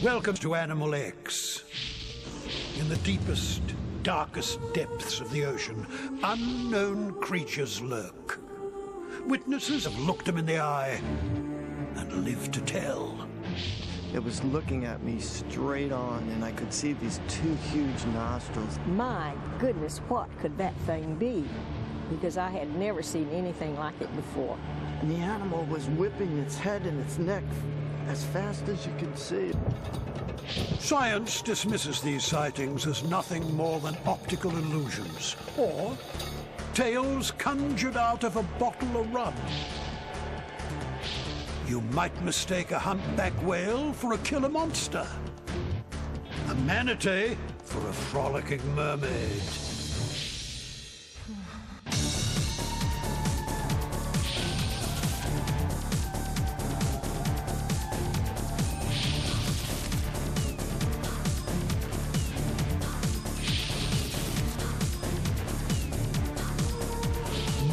Welcome to Animal X. In the deepest, darkest depths of the ocean, unknown creatures lurk. Witnesses have looked them in the eye and lived to tell. It was looking at me straight on, and I could see these two huge nostrils. My goodness, what could that thing be? Because I had never seen anything like it before. And the animal was whipping its head and its neck as fast as you could see. Science dismisses these sightings as nothing more than optical illusions, or tales conjured out of a bottle of rum. You might mistake a humpback whale for a killer monster, a manatee for a frolicking mermaid.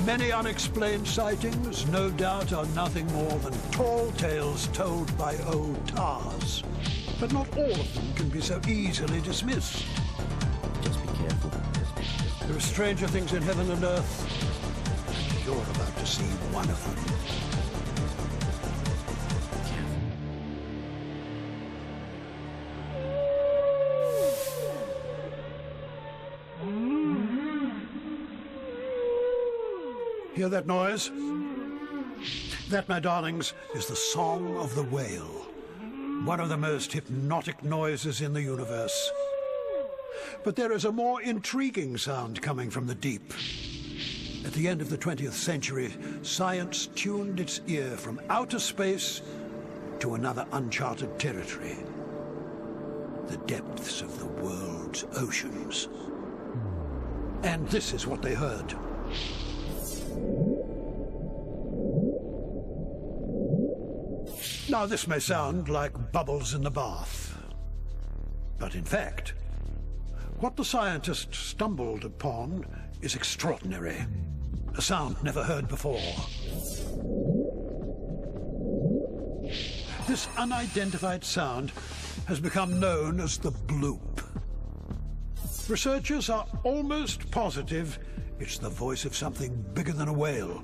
Many unexplained sightings, no doubt, are nothing more than tall tales told by old tars. But not all of them can be so easily dismissed. Just be careful. There are stranger things in heaven and earth, and you're about to see one of them. Hear that noise? That, my darlings, is the song of the whale. One of the most hypnotic noises in the universe. But there is a more intriguing sound coming from the deep. At the end of the 20th century, science tuned its ear from outer space to another uncharted territory. The depths of the world's oceans. And this is what they heard. Now, this may sound like bubbles in the bath, but in fact, what the scientists stumbled upon is extraordinary. A sound never heard before. This unidentified sound has become known as the bloop. Researchers are almost positive it's the voice of something bigger than a whale,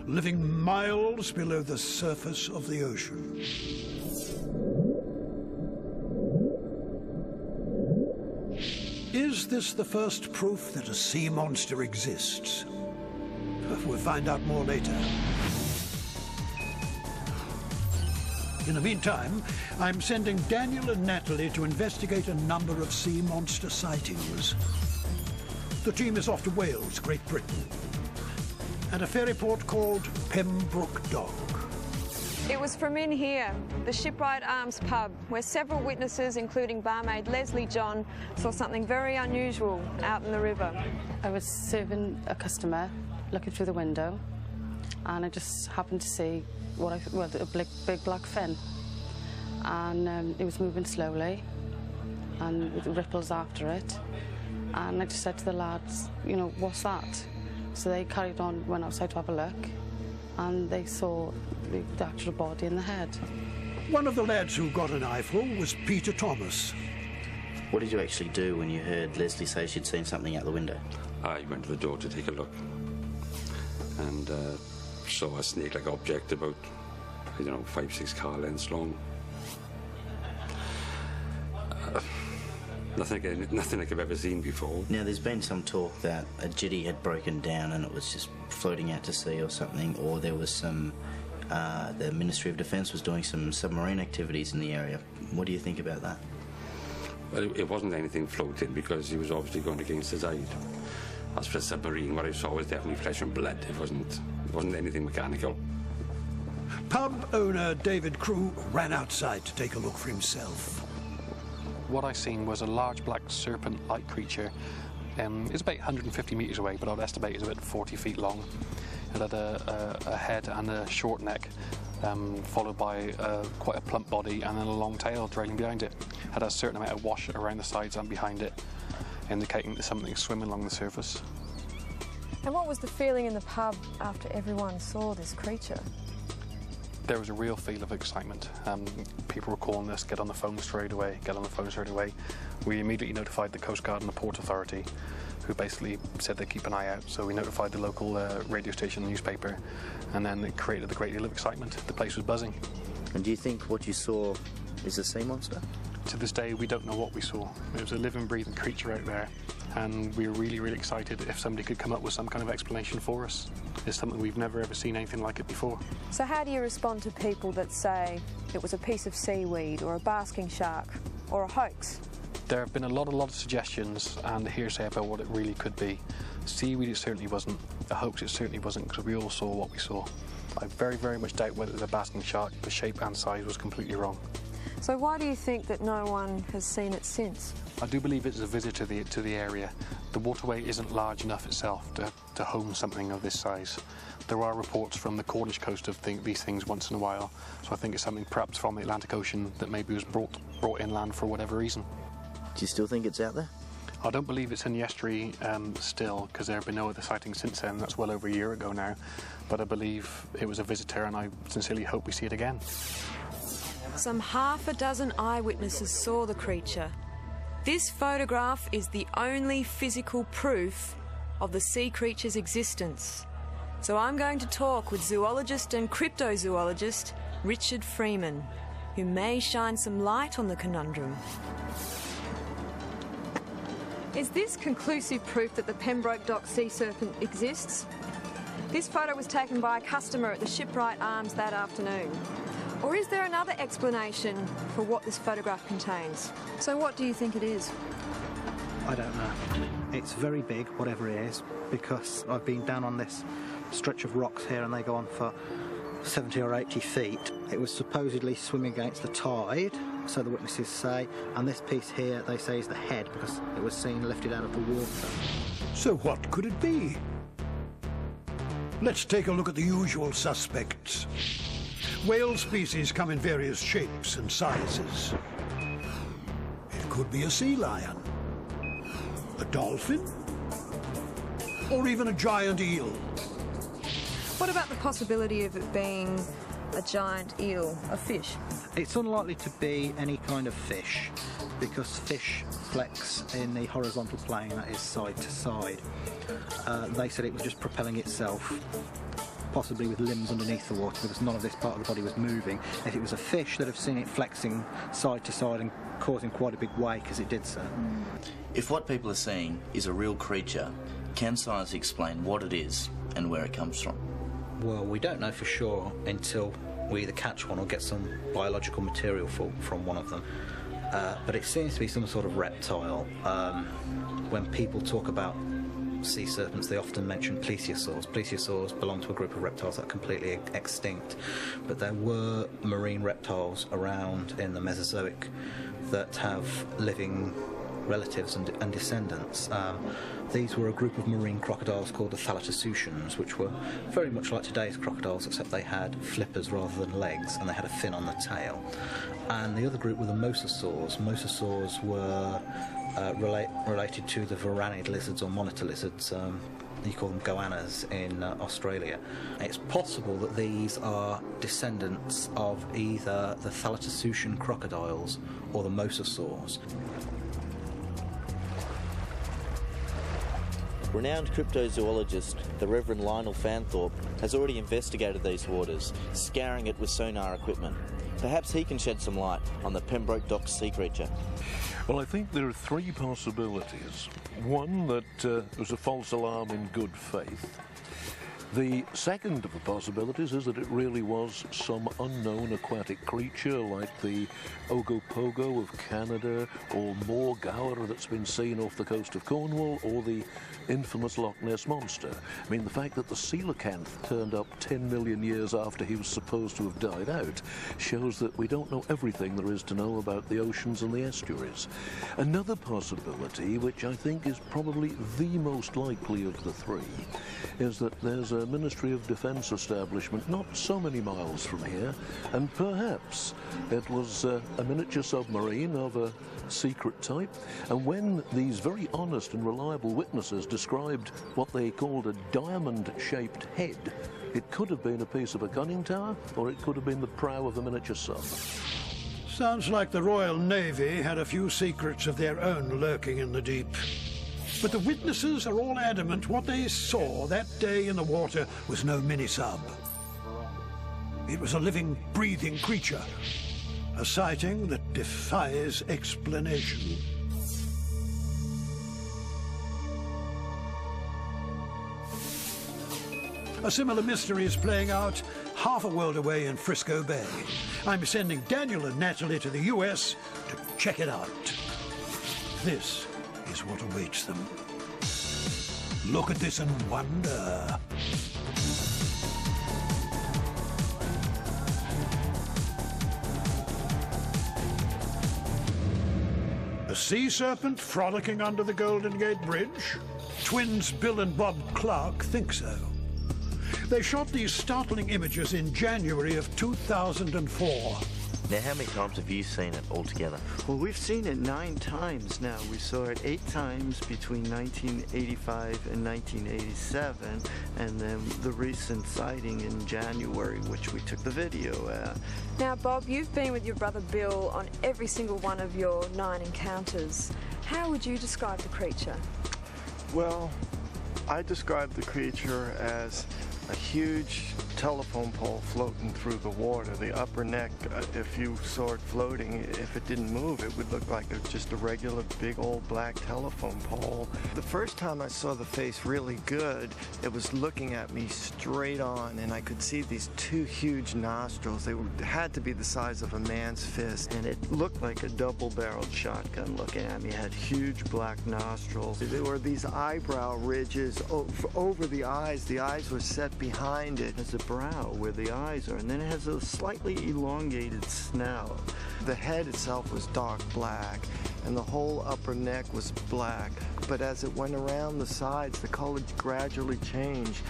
living miles below the surface of the ocean. Is this the first proof that a sea monster exists? We'll find out more later. In the meantime, I'm sending Daniel and Natalie to investigate a number of sea monster sightings. The team is off to Wales, Great Britain, and a ferry port called Pembroke Dock. It was from in here, the Shipwright Arms pub, where several witnesses, including barmaid Leslie John, saw something very unusual out in the river. I was serving a customer, looking through the window, and I just happened to see a big black fin, and it was moving slowly, and with ripples after it. And I just said to the lads, you know, what's that? So they carried on, went outside to have a look, and they saw the actual body and the head. One of the lads who got an eyeful was Peter Thomas. What did you actually do when you heard Leslie say she'd seen something out the window? I went to the door to take a look, and saw a snake-like object about, I don't know, 5-6 car lengths long. Nothing like I've ever seen before. Now, there's been some talk that a jetty had broken down and it was just floating out to sea or something, or there was some, the Ministry of Defence was doing some submarine activities in the area. What do you think about that? Well, it wasn't anything floating because he was obviously going against his eye. As for the submarine, what I saw was definitely flesh and blood. It wasn't anything mechanical. Pub owner David Crew ran outside to take a look for himself. What I seen was a large black serpent-like creature. It's about 150 metres away, but I'd estimate it's about 40 feet long. It had a head and a short neck, followed by quite a plump body and then a long tail trailing behind it. It had a certain amount of wash around the sides and behind it, indicating that something swimming along the surface. And what was the feeling in the pub after everyone saw this creature? There was a real feel of excitement. People were calling us, get on the phone straight away. We immediately notified the Coast Guard and the Port Authority, who basically said they'd keep an eye out. So we notified the local radio station, newspaper, and then it created a great deal of excitement. The place was buzzing. And do you think what you saw is a sea monster? To this day, we don't know what we saw. It was a living, breathing creature out there, and we were really, really excited if somebody could come up with some kind of explanation for us. It's something we've never ever seen anything like it before. So how do you respond to people that say it was a piece of seaweed or a basking shark or a hoax? There have been a lot of suggestions and hearsay about what it really could be. Seaweed, it certainly wasn't. A hoax, it certainly wasn't, because we all saw what we saw. I very, very much doubt whether it was a basking shark. The shape and size was completely wrong. So why do you think that no one has seen it since? I do believe it's a visit to the area. The waterway isn't large enough itself to home something of this size. There are reports from the Cornish coast of these things once in a while, so I think it's something perhaps from the Atlantic Ocean that maybe was brought inland for whatever reason. Do you still think it's out there? I don't believe it's in the estuary still, because there have been no other sightings since then. That's well over a year ago now. But I believe it was a visitor, and I sincerely hope we see it again. Some half a dozen eyewitnesses saw the creature. This photograph is the only physical proof of the sea creature's existence. So I'm going to talk with zoologist and cryptozoologist Richard Freeman, who may shine some light on the conundrum. Is this conclusive proof that the Pembroke Dock sea serpent exists? This photo was taken by a customer at the Shipwright Arms that afternoon. Or is there another explanation for what this photograph contains? So what do you think it is? I don't know. It's very big, whatever it is, because I've been down on this stretch of rocks here and they go on for 70 or 80 feet. It was supposedly swimming against the tide, so the witnesses say, and this piece here they say is the head because it was seen lifted out of the water. So what could it be? Let's take a look at the usual suspects. Whale species come in various shapes and sizes. It could be a sea lion, a dolphin, or even a giant eel. What about the possibility of it being a giant eel, a fish? It's unlikely to be any kind of fish because fish flex in the horizontal plane, that is side to side. They said it was just propelling itself, possibly with limbs underneath the water because none of this part of the body was moving. If it was a fish, they'd have seen it flexing side to side and causing quite a big wake as it did so. If what people are seeing is a real creature, can science explain what it is and where it comes from? Well, we don't know for sure until we either catch one or get some biological material from one of them. But it seems to be some sort of reptile. When people talk about sea serpents, they often mention plesiosaurs. Plesiosaurs belong to a group of reptiles that are completely extinct. But there were marine reptiles around in the Mesozoic that have living relatives and descendants. These were a group of marine crocodiles called the Thalattosuchians, which were very much like today's crocodiles, except they had flippers rather than legs, and they had a fin on the tail. And the other group were the mosasaurs. Mosasaurs were related to the varanid lizards or monitor lizards. You call them goannas in Australia. It's possible that these are descendants of either the Thalattosuchian crocodiles or the mosasaurs. Renowned cryptozoologist, the Reverend Lionel Fanthorpe, has already investigated these waters, scouring it with sonar equipment. Perhaps he can shed some light on the Pembroke Dock sea creature. Well, I think there are three possibilities. One, that it was a false alarm in good faith. The second of the possibilities is that it really was some unknown aquatic creature like the Ogopogo of Canada or Morgower that's been seen off the coast of Cornwall or the infamous Loch Ness Monster. I mean, the fact that the coelacanth turned up 10 million years after he was supposed to have died out shows that we don't know everything there is to know about the oceans and the estuaries. Another possibility, which I think is probably the most likely of the three, is that there's a Ministry of Defence establishment not so many miles from here, and perhaps it was a miniature submarine of a secret type, and when these very honest and reliable witnesses described what they called a diamond-shaped head It could have been a piece of a conning tower, or it could have been the prow of a miniature sub. Sounds like the Royal Navy had a few secrets of their own lurking in the deep. But the witnesses are all adamant what they saw that day in the water was no mini-sub. It was a living, breathing creature. A sighting that defies explanation. A similar mystery is playing out half a world away in Frisco Bay. I'm sending Daniel and Natalie to the US to check it out. This is what awaits them. Look at this and wonder. A sea serpent frolicking under the Golden Gate Bridge? Twins Bill and Bob Clark think so. They shot these startling images in January of 2004. Now, how many times have you seen it altogether? Well, we've seen it 9 times now. We saw it 8 times between 1985 and 1987, and then the recent sighting in January, which we took the video at. Now, Bob, you've been with your brother Bill on every single one of your 9 encounters. How would you describe the creature? Well, I describe the creature as a huge telephone pole floating through the water. The upper neck, if you saw it floating, if it didn't move, it would look like just a regular big old black telephone pole. The first time I saw the face really good, it was looking at me straight on, and I could see these 2 huge nostrils. They had to be the size of a man's fist, and it looked like a double-barreled shotgun looking at me. It had huge black nostrils. There were these eyebrow ridges over the eyes. The eyes were set behind it as a brow where the eyes are, and then it has a slightly elongated snout. The head itself was dark black, and the whole upper neck was black. But as it went around the sides, the color gradually changed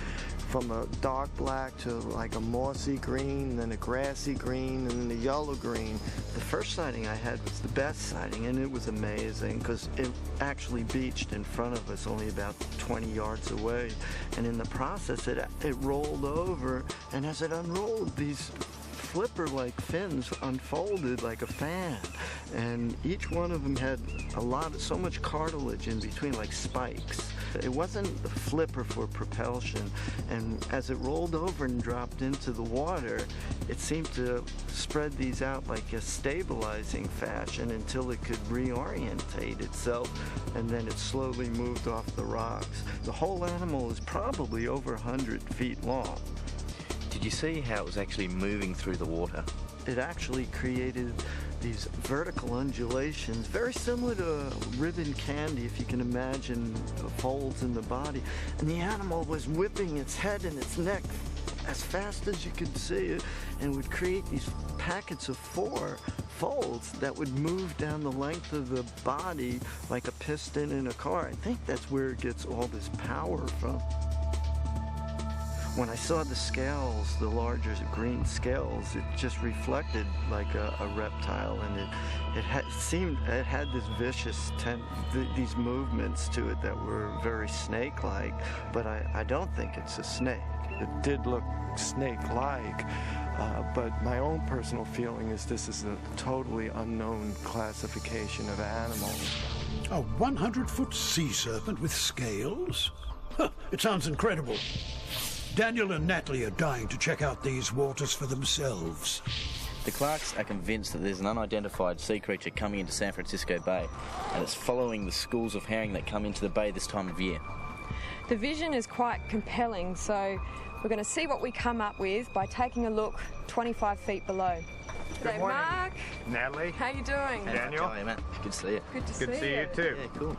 from a dark black to like a mossy green, then a grassy green, and then a yellow green. The first sighting I had was the best sighting, and it was amazing because it actually beached in front of us only about 20 yards away. And in the process, it rolled over, and as it unrolled, these flipper-like fins unfolded like a fan, and each one of them had so much cartilage in between, like spikes. It wasn't a flipper for propulsion, and as it rolled over and dropped into the water, it seemed to spread these out like a stabilizing fashion until it could reorientate itself, and then it slowly moved off the rocks. The whole animal is probably over 100 feet long. Did you see how it was actually moving through the water? It actually created these vertical undulations, very similar to ribbon candy, if you can imagine the folds in the body. And the animal was whipping its head and its neck as fast as you could see it, and would create these packets of 4 folds that would move down the length of the body like a piston in a car. I think that's where it gets all this power from. When I saw the scales, the larger green scales, it just reflected like a reptile, and it had this vicious these movements to it that were very snake-like, but I don't think it's a snake. It did look snake-like, but my own personal feeling is this is a totally unknown classification of animals. A 100-foot sea serpent with scales? Huh, it sounds incredible. Daniel and Natalie are dying to check out these waters for themselves. The Clarks are convinced that there's an unidentified sea creature coming into San Francisco Bay, and it's following the schools of herring that come into the bay this time of year. The vision is quite compelling, so we're going to see what we come up with by taking a look 25 feet below. G'day, Mark. Natalie. How you doing? Daniel. How are you, Matt? Good to see you. Good to Good to see you too. Yeah, cool.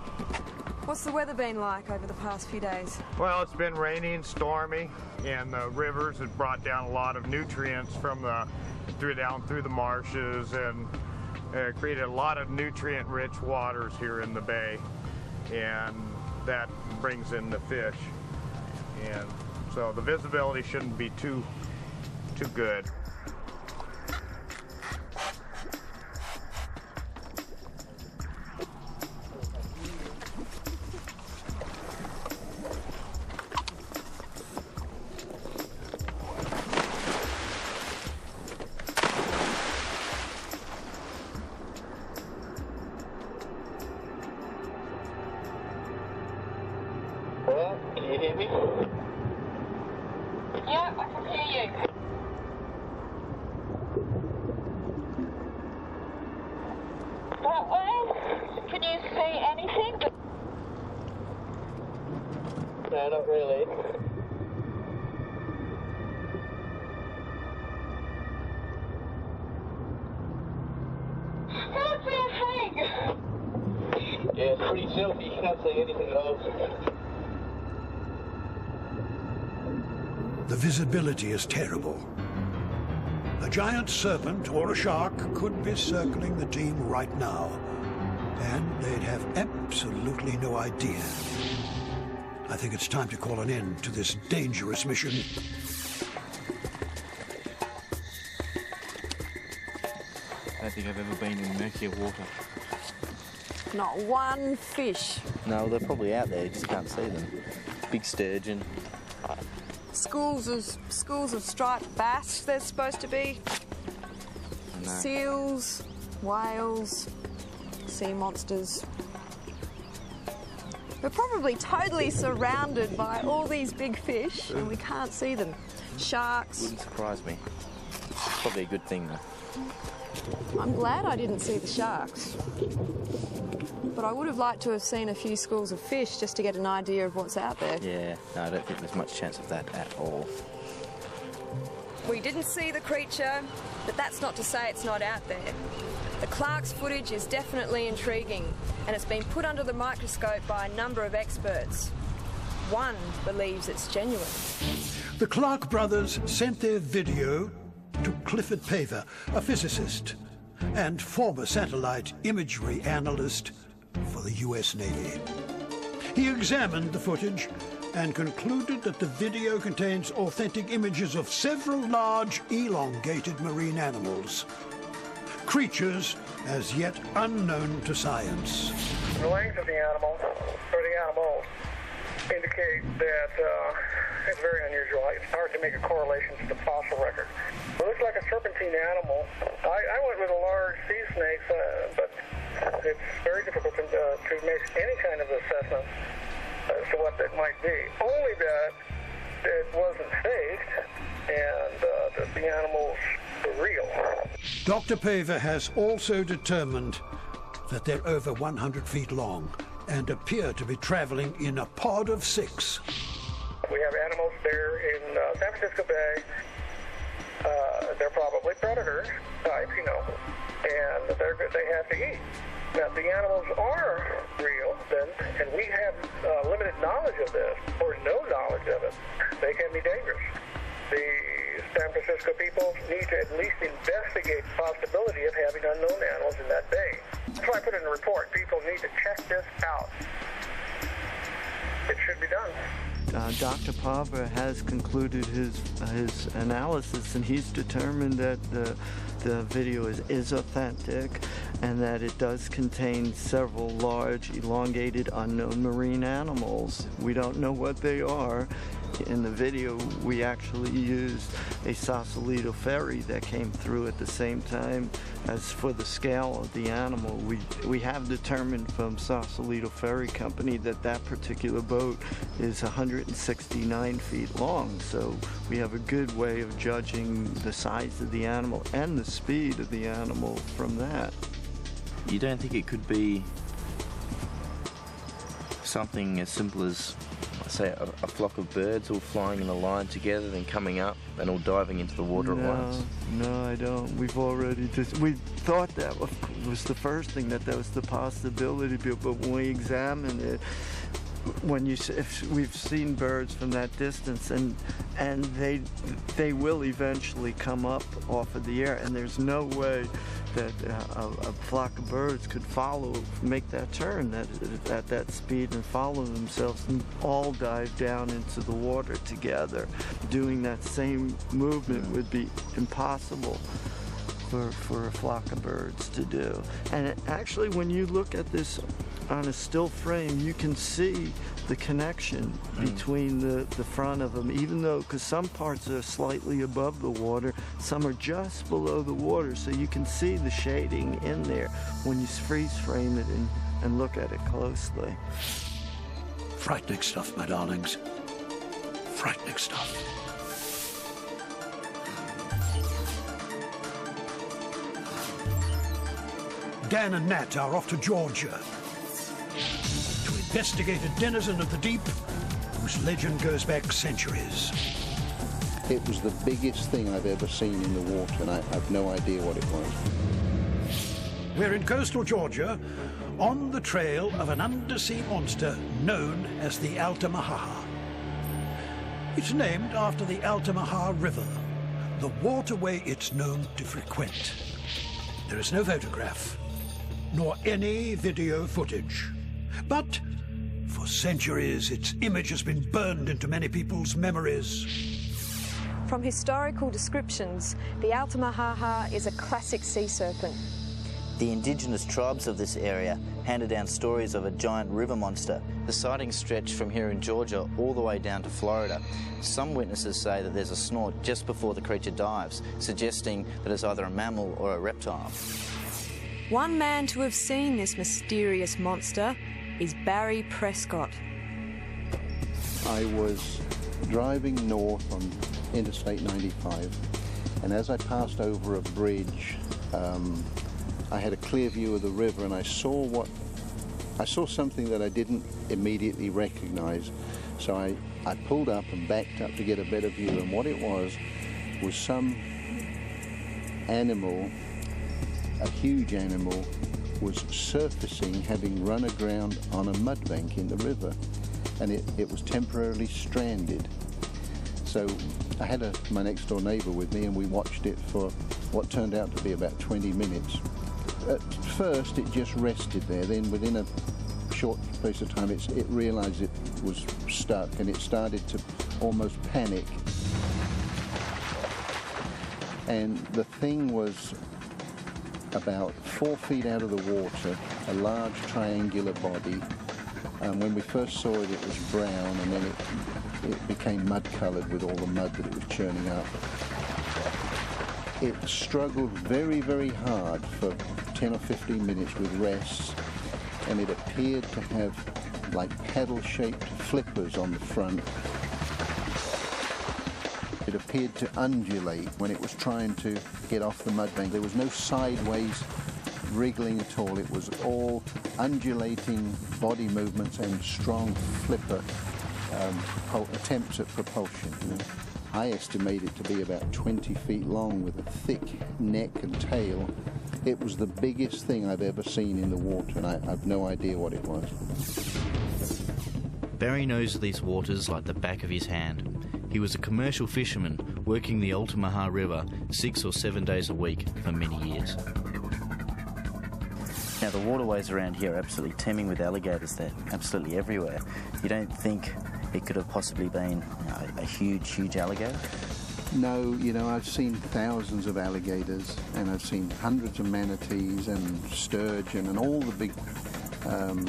What's the weather been like over the past few days? Well, it's been rainy and stormy, and the rivers have brought down a lot of nutrients from down through the marshes, and created a lot of nutrient-rich waters here in the bay, and that brings in the fish. And so the visibility shouldn't be too good. Yeah, I can hear you. That way? Can you see anything? No, not really. Can't see a thing! Yeah, it's pretty silky. You can't see anything at all. The visibility is terrible. A giant serpent or a shark could be circling the team right now, and they'd have absolutely no idea. I think it's time to call an end to this dangerous mission. I don't think I've ever been in murkier water. Not one fish. No, they're probably out there, you just can't see them. Big sturgeon. Schools of striped bass there's supposed to be. No. Seals, whales, sea monsters. We're probably totally surrounded by all these big fish and we can't see them. Sharks. Wouldn't surprise me. It's probably a good thing though. I'm glad I didn't see the sharks. But I would have liked to have seen a few schools of fish just to get an idea of what's out there. Yeah, no, I don't think there's much chance of that at all. We didn't see the creature, but that's not to say it's not out there. The Clark's footage is definitely intriguing, and it's been put under the microscope by a number of experts. One believes it's genuine. The Clark brothers sent their video to Clifford Paiva, a physicist and former satellite imagery analyst for the US Navy. He examined the footage and concluded that the video contains authentic images of several large, elongated marine animals. Creatures as yet unknown to science. The length of the animal, or the animals, indicate that it's very unusual. It's hard to make a correlation to the fossil record. It looks like a serpentine animal. I went with a large sea snake, but it's very difficult to make any kind of assessment as to what that might be. Only that it wasn't faked and that the animals were real. Dr. Paiva has also determined that they're over 100 feet long and appear to be traveling in a pod of 6. We have animals there in San Francisco Bay. They're probably predator type, and they have to eat. Now, if the animals are real, then, and we have limited knowledge of this, or no knowledge of it, they can be dangerous. The San Francisco people need to at least investigate the possibility of having unknown animals in that bay. That's why I put in the report. People need to check this out. It should be done. Dr. Paiva has concluded his analysis, and he's determined that the video is authentic and that it does contain several large, elongated, unknown marine animals. We don't know what they are. In the video, we actually used a Sausalito ferry that came through at the same time as for the scale of the animal. We have determined from Sausalito Ferry Company that particular boat is 169 feet long, so we have a good way of judging the size of the animal and the speed of the animal from that. You don't think it could be something as simple as, say, a flock of birds all flying in a line together, then coming up and all diving into the water at once? No, I don't. We thought that was the first thing, that was the possibility, but when we examined it, if we've seen birds from that distance, and they will eventually come up off of the air, and there's no way that a flock of birds could make that turn at that speed and follow themselves and all dive down into the water together. Doing that same movement would be impossible for a flock of birds to do. And actually, when you look at this on a still frame, you can see the connection between the front of them, even though, because some parts are slightly above the water, some are just below the water, so you can see the shading in there when you freeze frame it and look at it closely. Frightening stuff, my darlings. Frightening stuff. Dan and Nat are off to Georgia to investigate a denizen of the deep whose legend goes back centuries. It was the biggest thing I've ever seen in the water, and I've no idea what it was. We're in coastal Georgia on the trail of an undersea monster known as the Altamaha. It's named after the Altamaha River, the waterway it's known to frequent. There is no photograph, nor any video footage. But for centuries, its image has been burned into many people's memories. From historical descriptions, the Altamaha is a classic sea serpent. The indigenous tribes of this area handed down stories of a giant river monster. The sightings stretch from here in Georgia all the way down to Florida. Some witnesses say that there's a snort just before the creature dives, suggesting that it's either a mammal or a reptile. One man to have seen this mysterious monster is Barry Prescott. I was driving north on Interstate 95, and as I passed over a bridge, I had a clear view of the river, and I saw something that I didn't immediately recognize. So I pulled up and backed up to get a better view, and what it was some animal, a huge animal, was surfacing, having run aground on a mud bank in the river, and it was temporarily stranded. So I had my next door neighbor with me, and we watched it for what turned out to be about 20 minutes. At first it just rested there, then within a short space of time it realized it was stuck, and it started to almost panic. And the thing was about 4 feet out of the water, a large triangular body. When we first saw it, it was brown, and then it became mud-colored with all the mud that it was churning up. It struggled very, very hard for 10 or 15 minutes with rests, and it appeared to have like paddle-shaped flippers on the front. It appeared to undulate when it was trying to get off the mud bank. There was no sideways wriggling at all. It was all undulating body movements and strong flipper attempts at propulsion. I estimate it to be about 20 feet long with a thick neck and tail. It was the biggest thing I've ever seen in the water, and I've no idea what it was. Barry knows these waters like the back of his hand. He was a commercial fisherman working the Altamaha River 6 or 7 days a week for many years. Now, the waterways around here are absolutely teeming with alligators. They're absolutely everywhere. You don't think it could have possibly been a huge, huge alligator? No, I've seen thousands of alligators, and I've seen hundreds of manatees and sturgeon and all the big,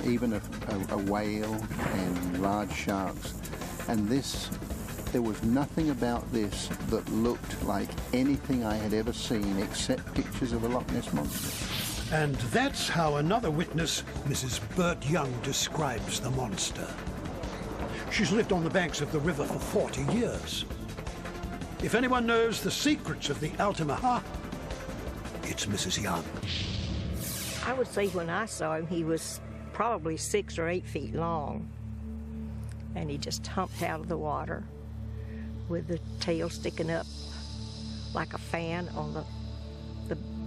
even a whale and large sharks. And there was nothing about this that looked like anything I had ever seen except pictures of a Loch Ness Monster. And that's how another witness, Mrs. Bert Young, describes the monster. She's lived on the banks of the river for 40 years. If anyone knows the secrets of the Altamaha, it's Mrs. Young. I would say when I saw him, he was probably 6 or 8 feet long. And he just humped out of the water with the tail sticking up like a fan on the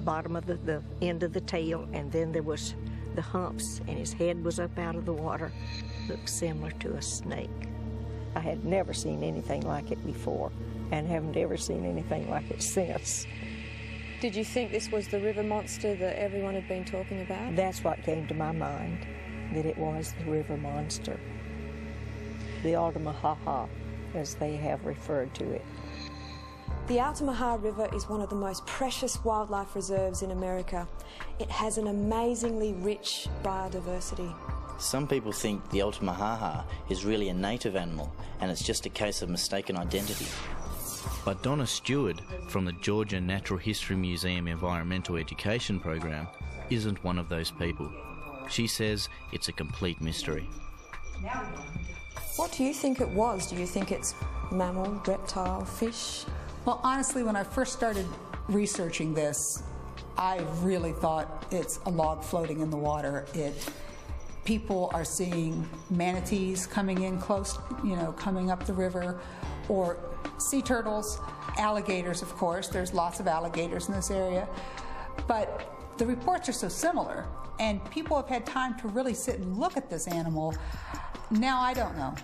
bottom of the end of the tail, and then there was the humps, and his head was up out of the water. Looked similar to a snake. I had never seen anything like it before, and haven't ever seen anything like it since. Did you think this was the river monster that everyone had been talking about? That's what came to my mind, that it was the river monster. The Altamaha, as they have referred to it. The Altamaha River is one of the most precious wildlife reserves in America. It has an amazingly rich biodiversity. Some people think the Altamaha is really a native animal, and it's just a case of mistaken identity. But Donna Stewart from the Georgia Natural History Museum Environmental Education Program isn't one of those people. She says it's a complete mystery. What do you think it was? Do you think it's mammal, reptile, fish? Well, honestly, when I first started researching this, I really thought it's a log floating in the water. People are seeing manatees coming in close, coming up the river, or sea turtles, alligators, of course. There's lots of alligators in this area. But the reports are so similar, and people have had time to really sit and look at this animal. Now I don't know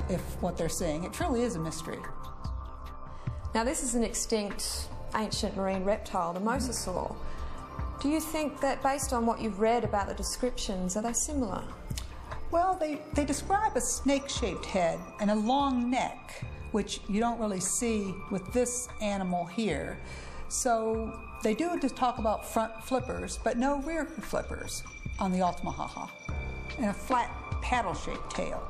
if what they're seeing. It truly is a mystery. Now this is an extinct ancient marine reptile, the mosasaur. Do you think that based on what you've read about the descriptions, are they similar? Well, they describe a snake-shaped head and a long neck, which you don't really see with this animal here. So they do just talk about front flippers, but no rear flippers on the Altamaha, and a flat paddle-shaped tail.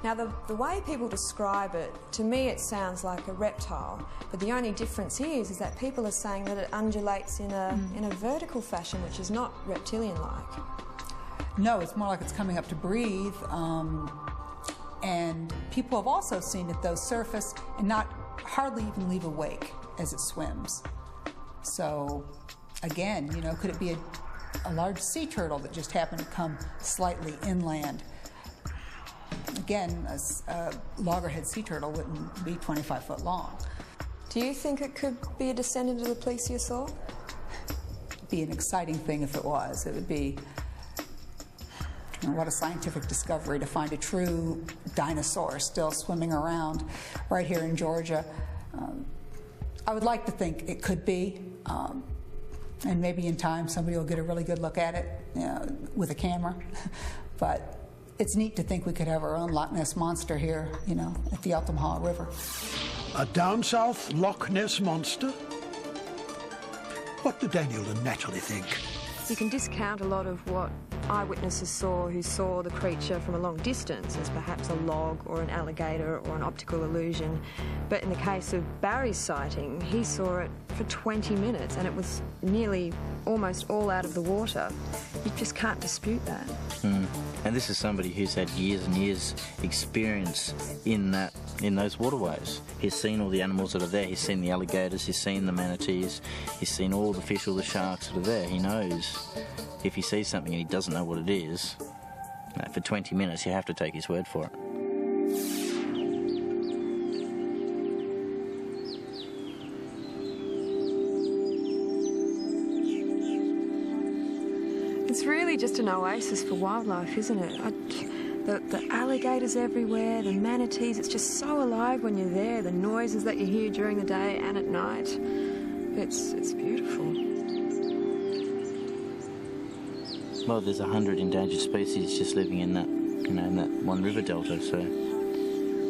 Now, the way people describe it, to me it sounds like a reptile, but the only difference is that people are saying that it undulates in a vertical fashion, which is not reptilian-like. No, it's more like it's coming up to breathe, and people have also seen it, though, surface and hardly even leave a wake as it swims. So, again, could it be a large sea turtle that just happened to come slightly inland? Again, a loggerhead sea turtle wouldn't be 25 foot long. Do you think it could be a descendant of the plesiosaur? It'd be an exciting thing if it was. It would be, what a scientific discovery to find a true dinosaur still swimming around right here in Georgia. I would like to think it could be, and maybe in time somebody will get a really good look at it with a camera. But it's neat to think we could have our own Loch Ness monster here, at the Altamaha River. A down south Loch Ness monster? What do Daniel and Natalie think? You can discount a lot of what eyewitnesses saw who saw the creature from a long distance as perhaps a log or an alligator or an optical illusion. But in the case of Barry's sighting, he saw it for 20 minutes and it was nearly almost all out of the water. You just can't dispute that. And this is somebody who's had years and years experience in those waterways. He's seen all the animals that are there. He's seen the alligators, he's seen the manatees, he's seen all the fish, all the sharks that are there. He knows if he sees something and he doesn't know what it is, for 20 minutes you have to take his word for it. It's really just an oasis for wildlife, isn't it? The alligators everywhere, the manatees, it's just so alive when you're there, the noises that you hear during the day and at night. It's beautiful. Well, there's 100 endangered species just living in that, in that one river delta, so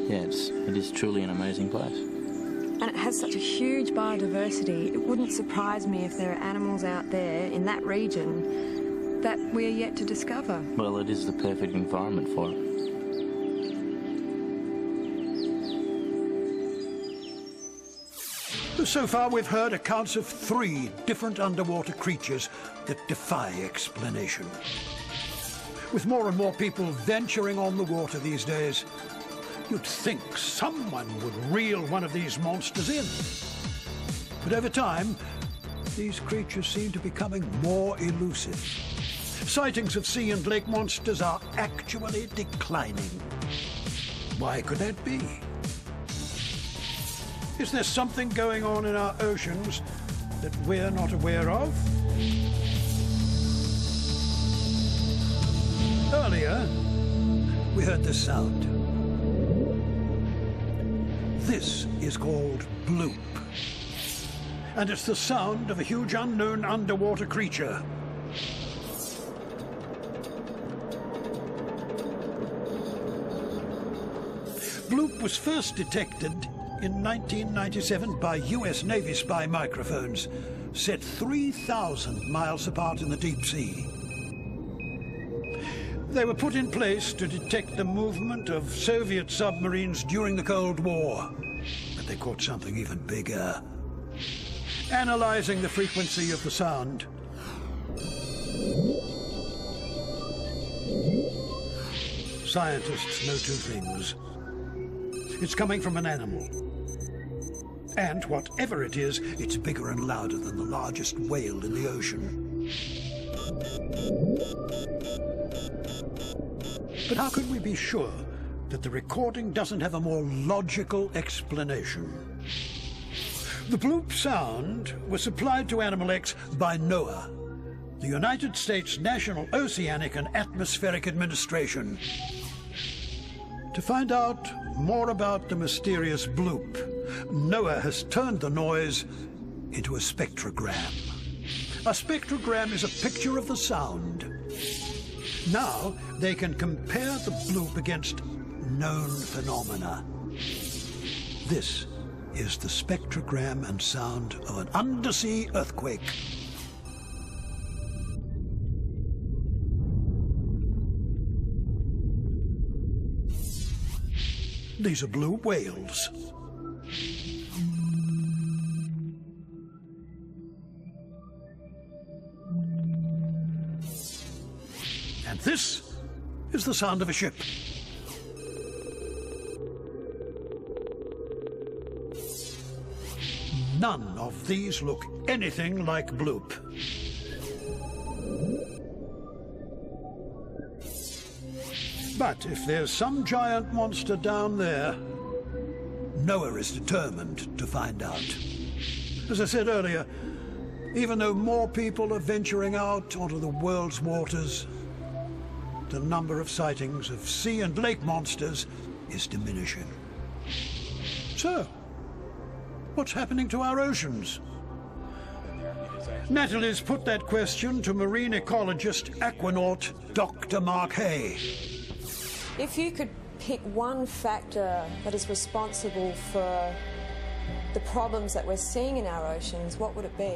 yeah, it is truly an amazing place. And it has such a huge biodiversity, it wouldn't surprise me if there are animals out there in that region that we're yet to discover. Well, it is the perfect environment for it. So far we've heard accounts of 3 different underwater creatures that defy explanation. With more and more people venturing on the water these days, you'd think someone would reel one of these monsters in. But over time, these creatures seem to be becoming more elusive. Sightings of sea and lake monsters are actually declining. Why could that be? Is there something going on in our oceans that we're not aware of? Earlier, we heard this sound. This is called Bloop. And it's the sound of a huge unknown underwater creature. Bloop was first detected in 1997 by US Navy spy microphones, set 3,000 miles apart in the deep sea. They were put in place to detect the movement of Soviet submarines during the Cold War, but they caught something even bigger. Analyzing the frequency of the sound, scientists know 2 things. It's coming from an animal, And whatever it is, it's bigger and louder than the largest whale in the ocean. But how can we be sure that the recording doesn't have a more logical explanation? The bloop sound was supplied to Animal X by NOAA, the United States National Oceanic and Atmospheric Administration. To find out more about the mysterious bloop, NOAA has turned the noise into a spectrogram. A spectrogram is a picture of the sound. Now they can compare the bloop against known phenomena. This is the spectrogram and sound of an undersea earthquake. These are blue whales. And this is the sound of a ship. None of these look anything like bloop. But if there's some giant monster down there, NOAA is determined to find out. As I said earlier, even though more people are venturing out onto the world's waters, the number of sightings of sea and lake monsters is diminishing. So, what's happening to our oceans? Natalie's put that question to marine ecologist, aquanaut Dr. Mark Hay. If you could pick one factor that is responsible for the problems that we're seeing in our oceans, what would it be?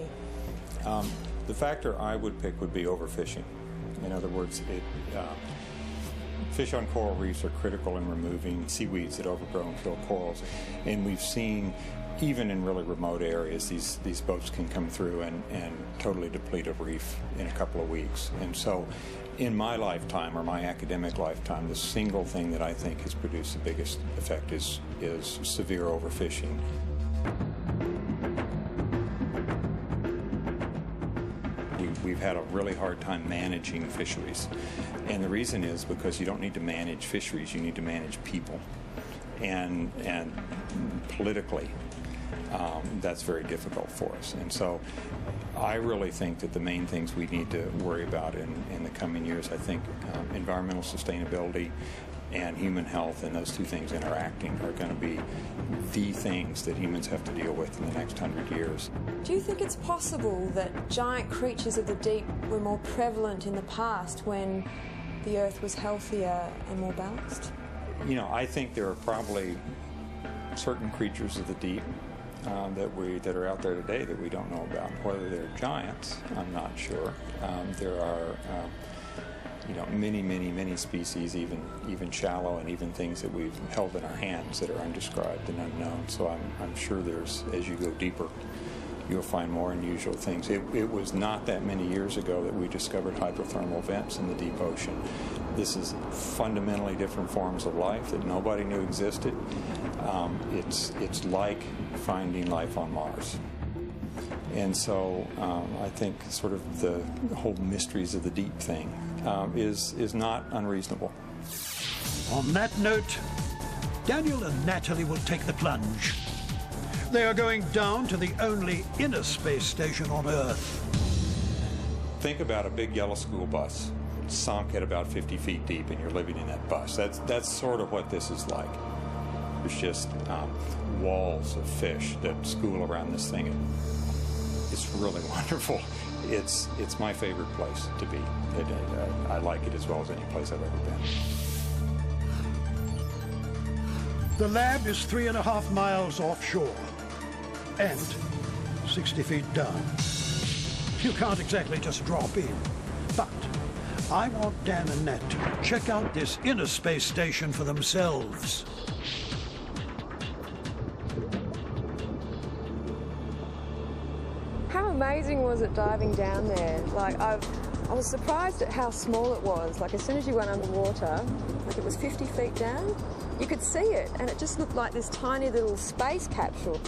The factor I would pick would be overfishing. In other words, fish on coral reefs are critical in removing seaweeds that overgrow and kill corals. And we've seen, even in really remote areas, these boats can come through and totally deplete a reef in a couple of weeks. And so in my lifetime, or my academic lifetime, the single thing that I think has produced the biggest effect is severe overfishing. We've had a really hard time managing fisheries. And the reason is because you don't need to manage fisheries, you need to manage people. And politically, that's very difficult for us. And so I really think that the main things we need to worry about in the coming years, I think environmental sustainability and human health, and those two things interacting are going to be the things that humans have to deal with in the next 100 years. Do you think it's possible that giant creatures of the deep were more prevalent in the past when the Earth was healthier and more balanced? You know, I think there are probably certain creatures of the deep that are out there today that we don't know about. Whether they're giants, I'm not sure. There are many species, even shallow, and even things that we've held in our hands that are undescribed and unknown. So I'm sure there's, as you go deeper, you'll find more unusual things. It was not that many years ago that we discovered hydrothermal vents in the deep ocean. This is fundamentally different forms of life that nobody knew existed. It's like finding life on Mars. And so I think sort of the whole mysteries of the deep thing is not unreasonable. On that note, Daniel and Natalie will take the plunge. They are going down to the only inner space station on Earth. Think about a big yellow school bus sunk at about 50 feet deep, and you're living in that bus. That's sort of what this is like. There's just walls of fish that school around this thing. It's really wonderful. It's my favorite place to be. I like it as well as any place I've ever been. The lab is 3.5 miles offshore and 60 feet down. You can't exactly just drop in, but I want Dan and Nat to check out this inner space station for themselves. How amazing was it diving down there? Like, I was surprised at how small it was. Like, as soon as you went underwater, like it was 50 feet down, You could see it, and it just looked like this tiny little space capsule.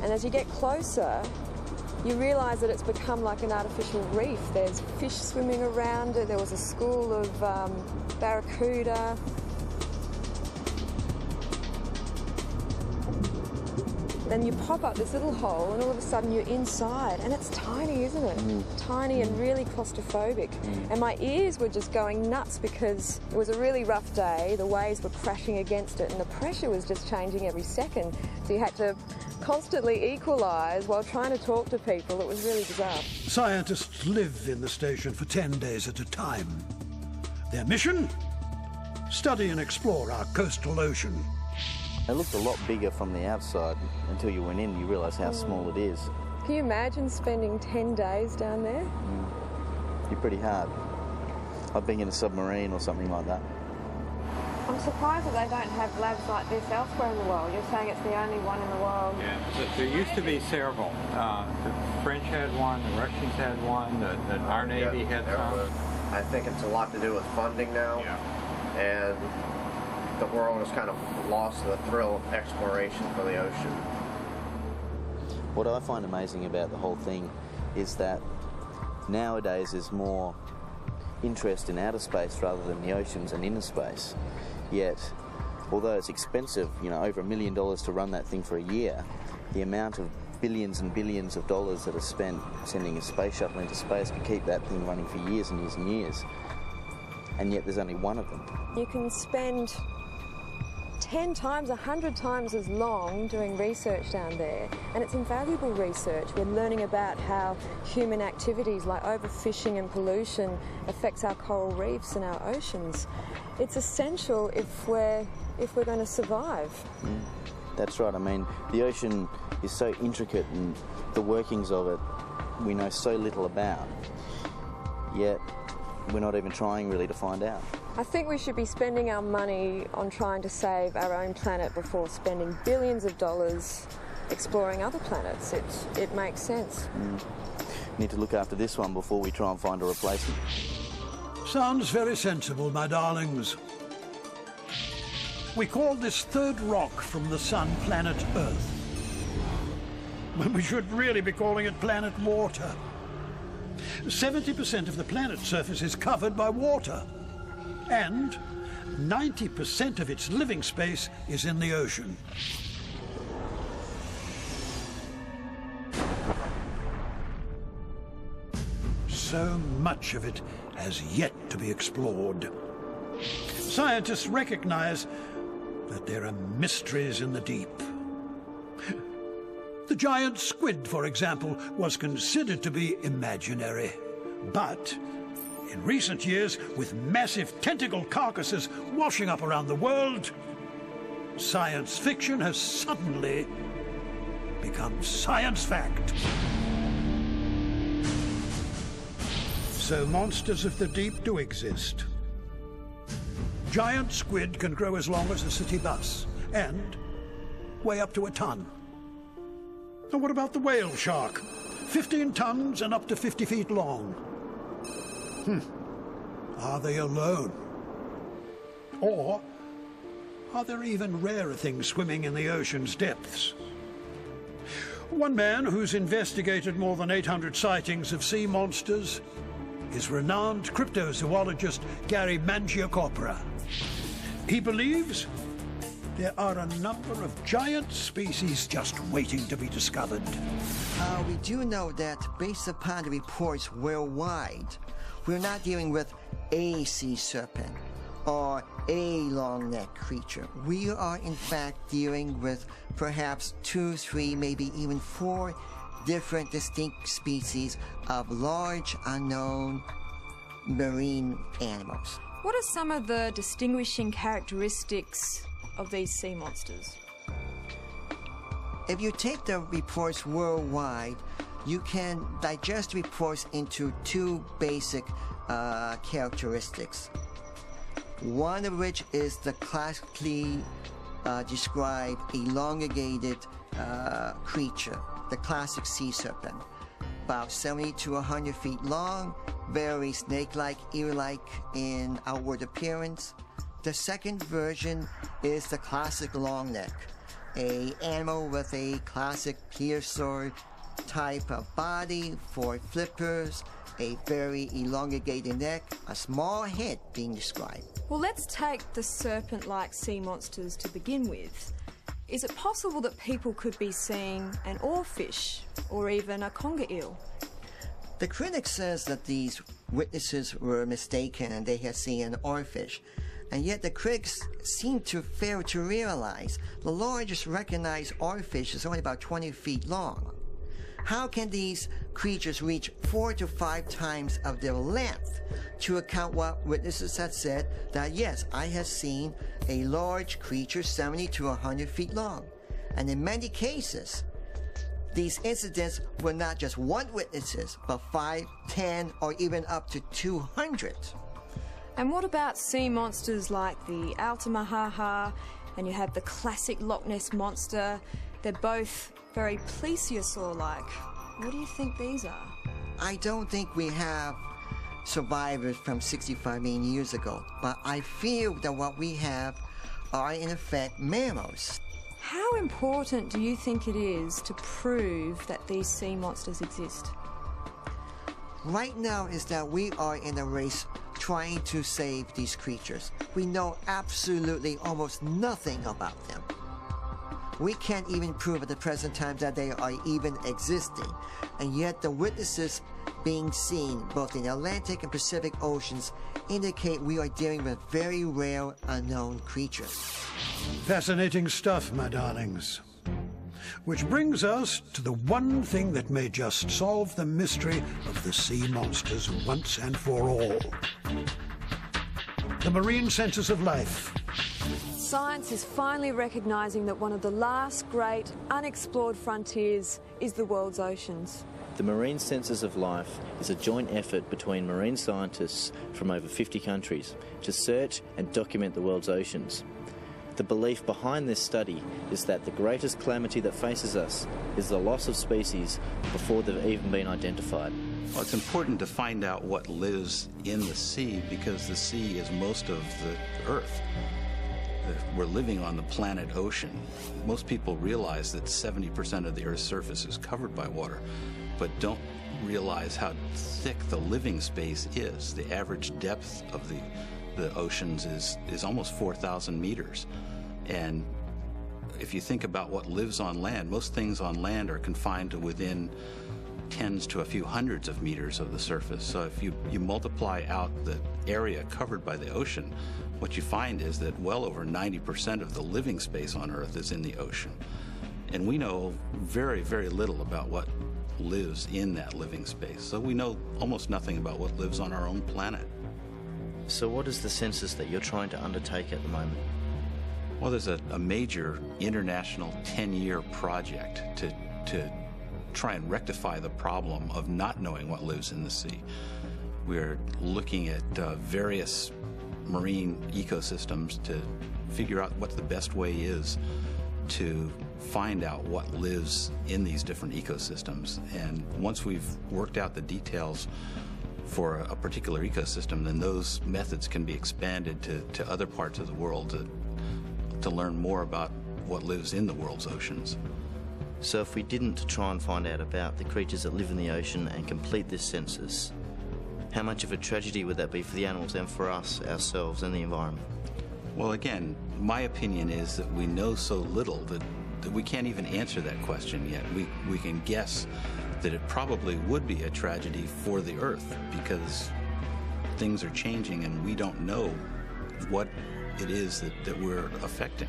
And as you get closer, you realise that it's become like an artificial reef. There's fish swimming around it. There was a school of barracuda. Then you pop up this little hole and all of a sudden you're inside, and it's tiny, isn't it? Tiny and really claustrophobic. And my ears were just going nuts because it was a really rough day, the waves were crashing against it and the pressure was just changing every second. So you had to constantly equalise while trying to talk to people. It was really bizarre. Scientists live in the station for 10 days at a time. Their mission? Study and explore our coastal ocean. It looked a lot bigger from the outside until you went in and you realise how small it is. Can you imagine spending 10 days down there? You're pretty hard. I've been in a submarine or something like that. I'm surprised that they don't have labs like this elsewhere in the world. You're saying it's the only one in the world. Yeah, there used to be several. The French had one, the Russians had one, our Navy had some. I think it's a lot to do with funding now. And the world has kind of lost the thrill of exploration for the ocean. What I find amazing about the whole thing is that nowadays there's more interest in outer space rather than the oceans and inner space. Yet, although it's expensive, you know, over $1 million to run that thing for a year, the amount of billions and billions of dollars that are spent sending a space shuttle into space can keep that thing running for years and years and years. And yet there's only one of them. You can spend 10 times, 100 times as long doing research down there, and it's invaluable research. We're learning about how human activities like overfishing and pollution affects our coral reefs and our oceans. It's essential if we're going to survive. That's right. I mean, the ocean is so intricate and the workings of it we know so little about, yet we're not even trying really to find out. I think we should be spending our money on trying to save our own planet before spending billions of dollars exploring other planets. It makes sense. Need to look after this one before we try and find a replacement. Sounds very sensible, my darlings. We call this third rock from the sun planet Earth, when we should really be calling it planet water. 70% of the planet's surface is covered by water, and 90% of its living space is in the ocean. So much of it has yet to be explored. Scientists recognize that there are mysteries in the deep. The giant squid, for example, was considered to be imaginary. But in recent years, with massive tentacle carcasses washing up around the world, science fiction has suddenly become science fact. So monsters of the deep do exist. Giant squid can grow as long as a city bus and weigh up to a ton. And what about the whale shark? 15 tons and up to 50 feet long. Are they alone? Or are there even rarer things swimming in the ocean's depths? One man who's investigated more than 800 sightings of sea monsters is renowned cryptozoologist Gary Mangiacorpora. He believes there are a number of giant species just waiting to be discovered. We do know that based upon the reports worldwide, we're not dealing with a sea serpent or a long-necked creature. We are in fact dealing with perhaps 2, 3, maybe even 4 different distinct species of large unknown marine animals. What are some of the distinguishing characteristics of these sea monsters? If you take the reports worldwide, you can digest reports into 2 basic characteristics. One of which is the classically described elongated creature, the classic sea serpent, about 70 to 100 feet long, very snake-like, ear-like in outward appearance, The second version is the classic long neck, an animal with a classic plesiosaur type of body, 4 flippers, a very elongated neck, a small head being described. Well, let's take the serpent-like sea monsters to begin with. Is it possible that people could be seeing an oarfish or even a conger eel? The critic says that these witnesses were mistaken and they had seen an oarfish, and yet the critics seem to fail to realize the largest recognized oarfish is only about 20 feet long. How can these creatures reach 4 to 5 times of their length to account what witnesses had said that yes, I have seen a large creature 70 to 100 feet long. And in many cases, these incidents were not just one witnesses, but 5, 10, or even up to 200. And what about sea monsters like the Altamahaha, and you have the classic Loch Ness monster? They're both very plesiosaur-like. What do you think these are? I don't think we have survivors from 65 million years ago, but I feel that what we have are in effect mammals. How important do you think it is to prove that these sea monsters exist? Right now is that we are in a race trying to save these creatures. We know absolutely almost nothing about them. We can't even prove at the present time that they are even existing, and yet the witnesses being seen both in the Atlantic and Pacific Oceans indicate we are dealing with very rare unknown creatures. Fascinating stuff, my darlings. Which brings us to the one thing that may just solve the mystery of the sea monsters once and for all. The marine senses of life. Science is finally recognising that one of the last great unexplored frontiers is the world's oceans. The Marine Senses of Life is a joint effort between marine scientists from over 50 countries to search and document the world's oceans. The belief behind this study is that the greatest calamity that faces us is the loss of species before they've even been identified. Well, it's important to find out what lives in the sea because the sea is most of the Earth. We're living on the planet ocean. Most people realize that 70% of the Earth's surface is covered by water, but don't realize how thick the living space is. The average depth of the oceans is almost 4,000 meters. And if you think about what lives on land, most things on land are confined to within tens to a few hundreds of meters of the surface. So if you multiply out the area covered by the ocean, what you find is that well over 90% of the living space on Earth is in the ocean. And we know very, very little about what lives in that living space. So we know almost nothing about what lives on our own planet. So what is the census that you're trying to undertake at the moment? Well, there's a major international 10-year project to try and rectify the problem of not knowing what lives in the sea. We're looking at various marine ecosystems to figure out what the best way is to find out what lives in these different ecosystems. And once we've worked out the details for a particular ecosystem, then those methods can be expanded to other parts of the world to learn more about what lives in the world's oceans. So if we didn't try and find out about the creatures that live in the ocean and complete this census, how much of a tragedy would that be for the animals and for us, ourselves, and the environment? Well, again, my opinion is that we know so little that we can't even answer that question yet. We can guess that it probably would be a tragedy for the Earth because things are changing and we don't know what it is that we're affecting.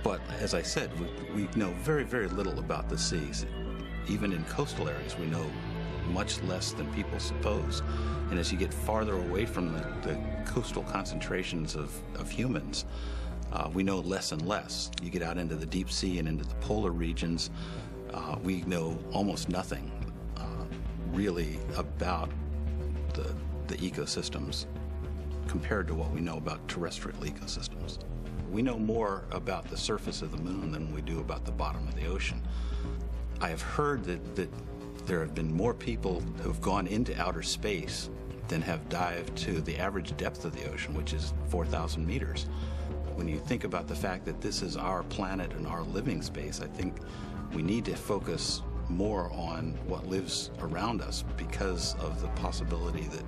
But as I said, we know very, very little about the seas. Even in coastal areas, we know much less than people suppose. And as you get farther away from the coastal concentrations of humans, we know less and less. You get out into the deep sea and into the polar regions, we know almost nothing really about the ecosystems compared to what we know about terrestrial ecosystems. We know more about the surface of the moon than we do about the bottom of the ocean. I have heard that there have been more people who have gone into outer space than have dived to the average depth of the ocean, which is 4,000 meters. When you think about the fact that this is our planet and our living space, I think we need to focus more on what lives around us because of the possibility that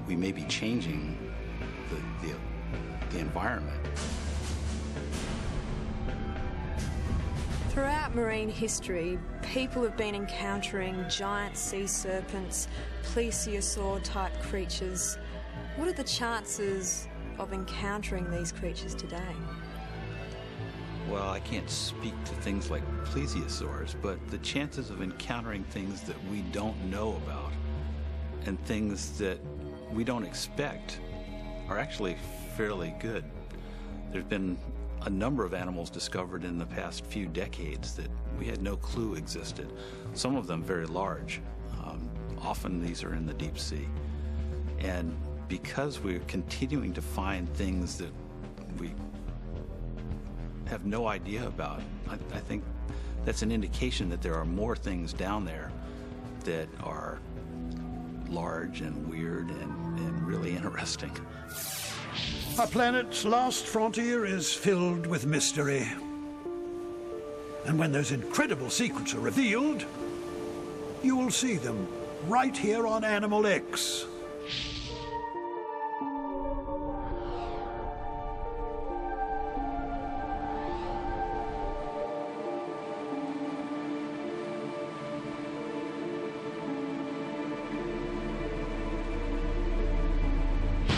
we may be changing the environment. Throughout marine history, people have been encountering giant sea serpents, plesiosaur-type creatures. What are the chances of encountering these creatures today? Well, I can't speak to things like plesiosaurs, but the chances of encountering things that we don't know about and things that we don't expect are actually fairly good. There's been a number of animals discovered in the past few decades that we had no clue existed. Some of them very large. Often these are in the deep sea. And because we're continuing to find things that we have no idea about, I think that's an indication that there are more things down there that are large and weird and really interesting. Our planet's last frontier is filled with mystery. And when those incredible secrets are revealed, you will see them right here on Animal X.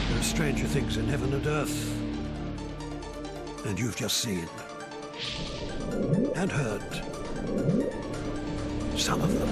There are stranger things in heaven and earth, and you've just seen and heard some of them.